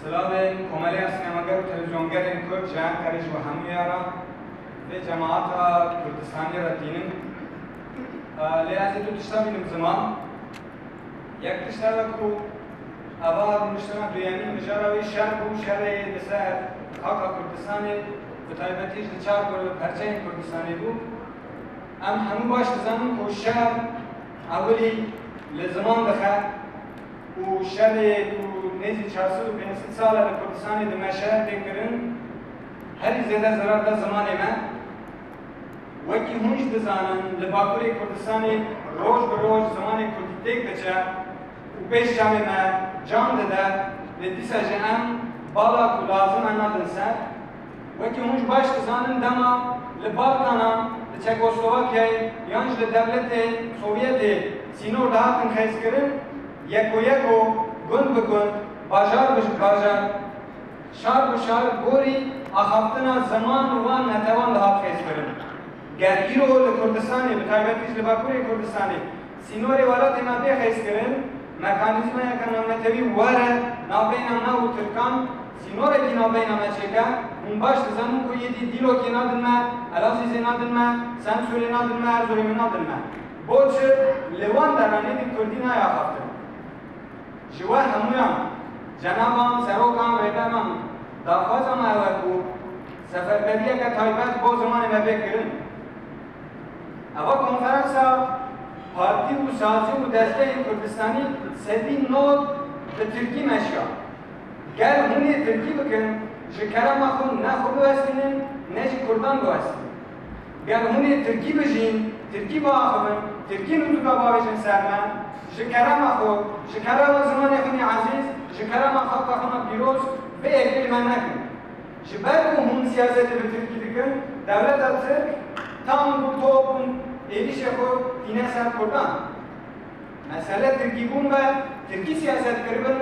سلام کمالی سینماگر و تلویزیونگر کرد جهان کارش و همیارا به جماعت کردستانی را دینم. لحظه دو تشتا بینم زمان یک تشتا کو اول مشترک دویانی مجاراوی شهر بو شهر دسر خاک کردستانی به تایبتیش دچار پرچه کردستانی بو ام همو باش بزنم که شهر اولی لزمان دخل و شهر نزی 450 سال کردستانی دمشهر دکرن هری زیاده ضرر ده زمان ما وکی هونش دزانن لباکوری کردستانی روز به روز زمان کردی تک دچه و پیش جامعه ما جان داده لدیسا جهان بالا که لازم اندن سر وکی هونش باش دزانن دما لبالکانا چکسلواکیای یانش لدولت سوویت سینور دهاتن خیز کرن یکو یکو گند به گند باجار به باجار شهر به شهر گوری آخافتنا زمان و نتوان دهات خیز کرن گر ایرو لکردستانی به تایبتیش لباکوری کردستانی سینوری ولات ما بی خیز کرن مکانیزم یکن نتوی واره نابین ما و ترکان سینوری که نابین ما چکه اون باش زمون کو یه دیلو که نادن ما الازیز نادن ما سنسوری نادن ما ارزوری نادن ما بوچ لوان درانه دی کردی نای آخافتن جوا همویان جنابان سروکان ریدمان داخوازم اوه کو سفربریه که تایبت با زمان ما بکرن اوا کنفرانسا پارتی و سازی و دسته کردستانی سدی نود به ترکی مشیا گر هونی ترکی بکن جکرم خون نه خود بوستینن نه جی کردان بوستین گر هونی ترکی بجین ترکی با آخوان ترکی نوزو کا باوشن سرمن جکرم خود جکرم زمان خونی عزیز جکرم خود خونه پیروز به اکل من نکن جبرکو هون سیاست به ترکی دکن دولت ترک تام bu toplum erişe ko dine sar kurdan. Mesela Türkiye bun ve Türkiye siyaset kırbın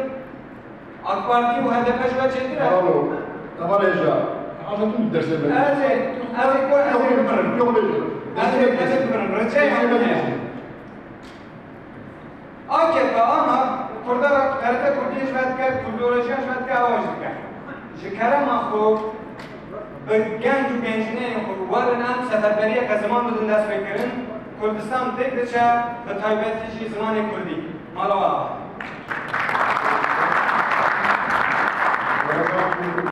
AK Parti bu HDP şuna çetir. Tamam. Tamam Ejda. Anlatın derse ben. Evet. Evet ko evet kırın. Yok değil. Evet kırın. Rıçay yapıyor. AKP ama kurda karate kurdiye şvatka kurdolojiya şvatka avajlıka. Jikara mahko genç و gençine وارنان سفربریه که زمان بدون دست بکرن کردستان تک دچه به تایبتی زمان کردی مالا